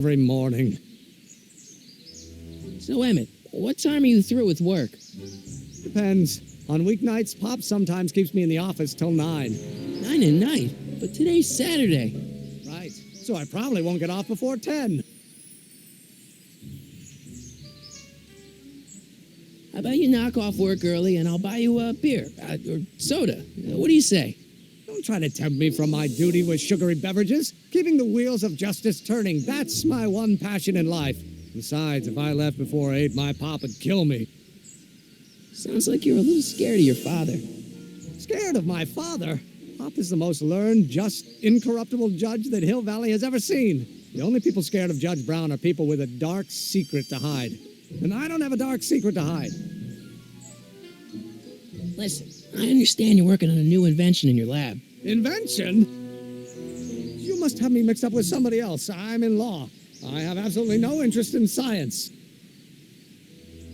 every morning. So, Emmett, what time are you through with work? Depends. On weeknights, Pop sometimes keeps me in the office till 9. 9 at night? But today's Saturday. Right. So I probably won't get off before 10. How about you knock off work early and I'll buy you a beer or soda? What do you say? Don't try to tempt me from my duty with sugary beverages. Keeping the wheels of justice turning, that's my one passion in life. Besides, if I left before 8, my Pop would kill me. Sounds like you're a little scared of your father. Scared of my father? Pop is the most learned, just, incorruptible judge that Hill Valley has ever seen. The only people scared of Judge Brown are people with a dark secret to hide. And I don't have a dark secret to hide. Listen, I understand you're working on a new invention in your lab. Invention? You must have me mixed up with somebody else. I'm in law. I have absolutely no interest in science.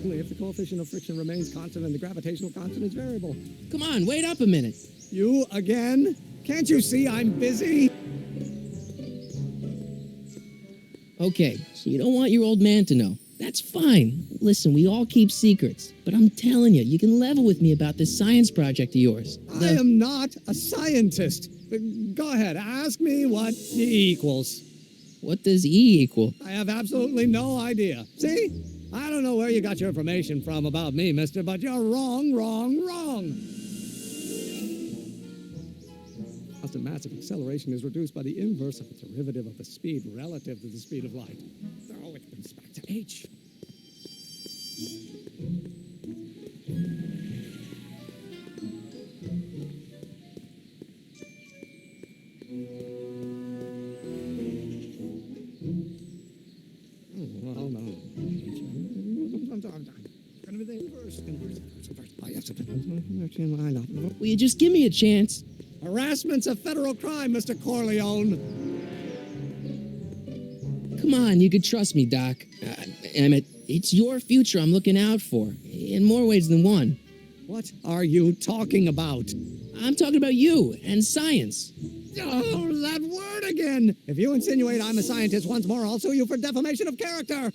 Only if the coefficient of friction remains constant and the gravitational constant is variable. Come on, wait up a minute. You again? Can't you see I'm busy? Okay, so you don't want your old man to know. That's fine. Listen, we all keep secrets. But I'm telling you, you can level with me about this science project of yours. I am not a scientist. Go ahead, ask me what E equals. What does E equal? I have absolutely no idea. See? I don't know where you got your information from about me, mister, but you're wrong, wrong, wrong. Constant massive acceleration is reduced by the inverse of the derivative of the speed relative to the speed of light. Oh, it brings back to H. Oh, no. Will you just give me a chance? Harassment's a federal crime, Mr. Corleone. Come on, you could trust me, Doc. Emmett, it's your future I'm looking out for, in more ways than one. What are you talking about? I'm talking about you and science. Oh, that word again! If you insinuate I'm a scientist once more, I'll sue you for defamation of character.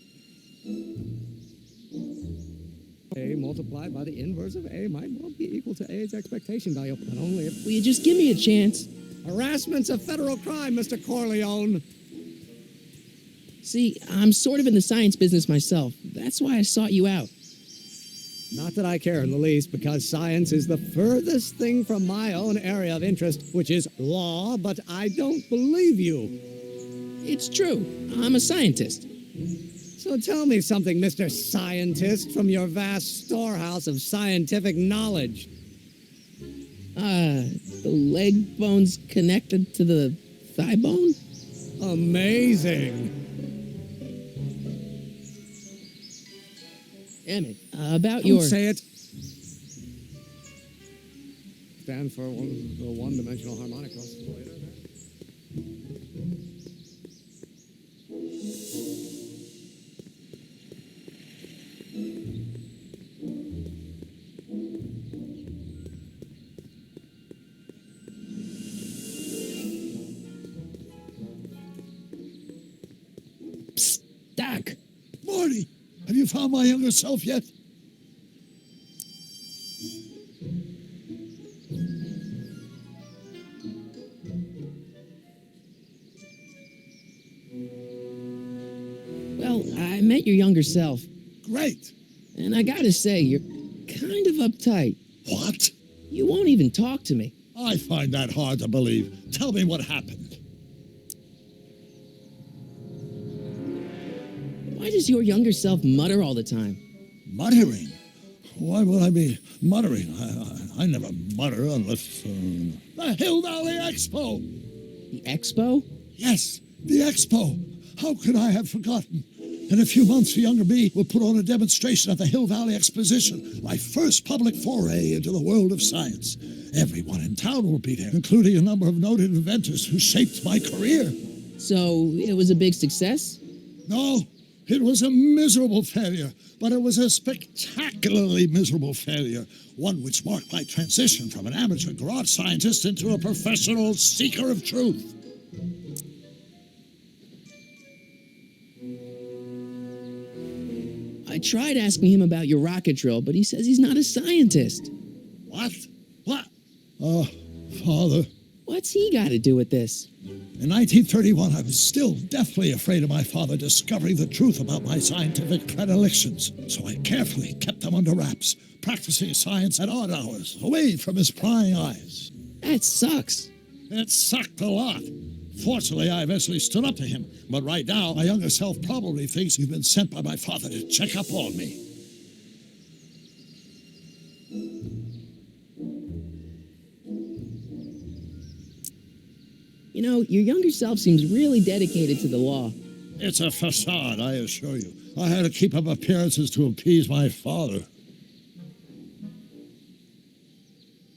A multiplied by the inverse of A might well be equal to A's expectation value, but only if... Will you just give me a chance? Harassment's a federal crime, Mr. Corleone. See, I'm sort of in the science business myself. That's why I sought you out. Not that I care in the least, because science is the furthest thing from my own area of interest, which is law, but I don't believe you. It's true. I'm a scientist. So tell me something, Mr. Scientist, from your vast storehouse of scientific knowledge. The leg bone's connected to the thigh bone? Amazing. Emmett, about Don't your... say it. Stands for one-dimensional harmonic oscillator. Psst, Doc. Marty, have you found my younger self yet? Well, I met your younger self. Great. And I gotta say, you're kind of uptight. What? You won't even talk to me. I find that hard to believe. Tell me what happened. Why does your younger self mutter all the time? Muttering? Why would I be muttering? I never mutter unless... the Hill Valley Expo! The expo? Yes, the Expo. How could I have forgotten? In a few months, the younger me will put on a demonstration at the Hill Valley Exposition, my first public foray into the world of science. Everyone in town will be there, including a number of noted inventors who shaped my career. So, it was a big success? No, it was a miserable failure, but it was a spectacularly miserable failure, one which marked my transition from an amateur garage scientist into a professional seeker of truth. I tried asking him about your rocket drill, but he says he's not a scientist. What? What? Oh, Father. What's he got to do with this? In 1931, I was still deathly afraid of my father discovering the truth about my scientific predilections, so I carefully kept them under wraps, practicing science at odd hours, away from his prying eyes. That sucks. It sucked a lot. Fortunately, I eventually stood up to him, but right now, my younger self probably thinks you've been sent by my father to check up on me. You know, your younger self seems really dedicated to the law. It's a facade, I assure you. I had to keep up appearances to appease my father.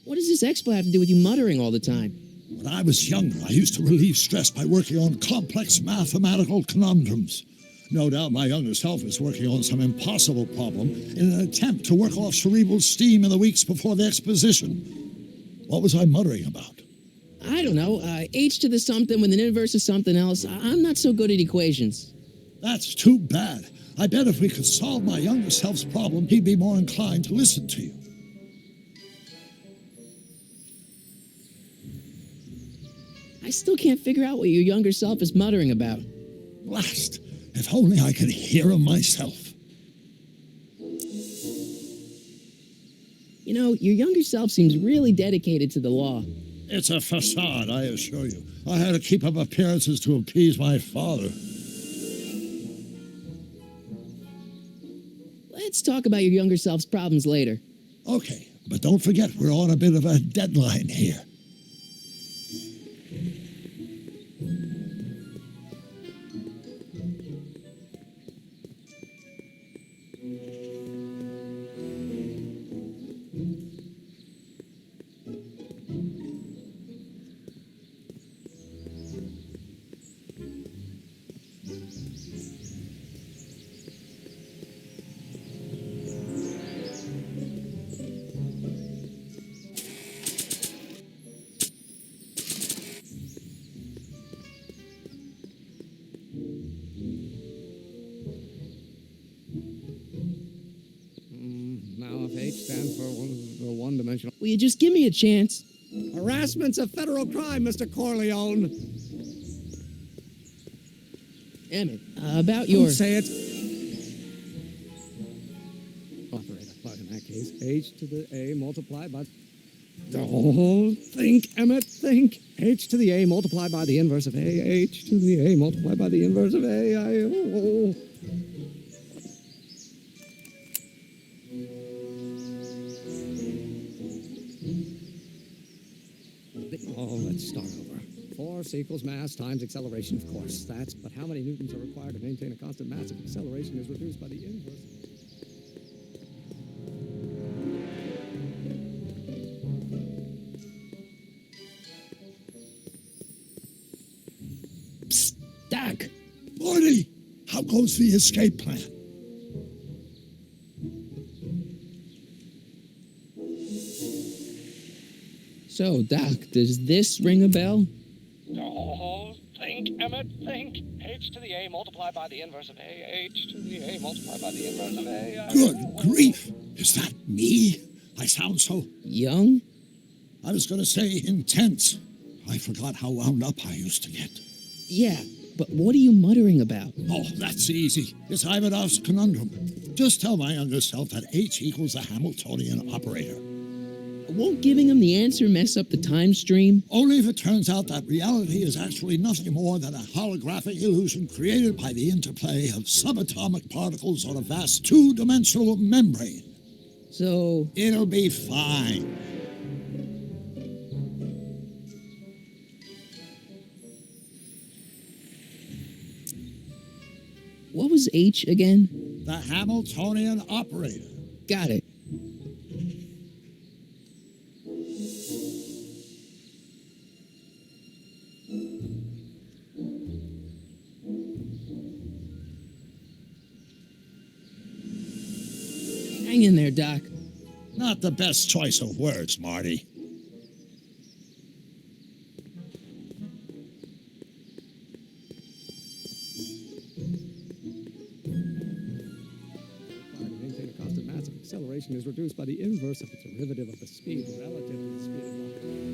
What does this expo have to do with you muttering all the time? When I was younger, I used to relieve stress by working on complex mathematical conundrums. No doubt my younger self is working on some impossible problem in an attempt to work off cerebral steam in the weeks before the exposition. What was I muttering about? I don't know, h to the something with an inverse of something else. I'm not so good at equations. That's too bad. I bet if we could solve my younger self's problem, he'd be more inclined to listen to you. I still can't figure out what your younger self is muttering about. Blast! If only I could hear him myself. You know, your younger self seems really dedicated to the law. It's a facade, I assure you. I had to keep up appearances to appease my father. Let's talk about your younger self's problems later. Okay, but don't forget we're on a bit of a deadline here. Now, if H stands for one-dimensional... Will you just give me a chance? Harassment's a federal crime, Mr. Corleone. Emmett, about your... Don't say it. Operator, but in that case, H to the A multiplied by... Don't think, Emmett, think. H to the A multiplied by the inverse of A. H to the A multiplied by the inverse of A. Let's start over. Force equals mass times acceleration, of course. But how many newtons are required to maintain a constant mass if acceleration is reduced by the inverse? Psst, Doc. Marty, how goes the escape plan? So, Doc, does this ring a bell? Oh, think, Emmett, think. H to the A multiplied by the inverse of A. H to the A multiplied by the inverse of A. Good grief! Is that me? I sound so... Young? I was going to say intense. I forgot how wound up I used to get. Yeah, but what are you muttering about? Oh, that's easy. It's Ivanov's conundrum. Just tell my younger self that H equals the Hamiltonian operator. Won't giving him the answer mess up the time stream? Only if it turns out that reality is actually nothing more than a holographic illusion created by the interplay of subatomic particles on a vast two-dimensional membrane. So... It'll be fine. What was H again? The Hamiltonian operator. Got it. Hang in there, Doc. Not the best choice of words, Marty. acceleration is reduced by the inverse of the derivative of the speed relative to the speed of light.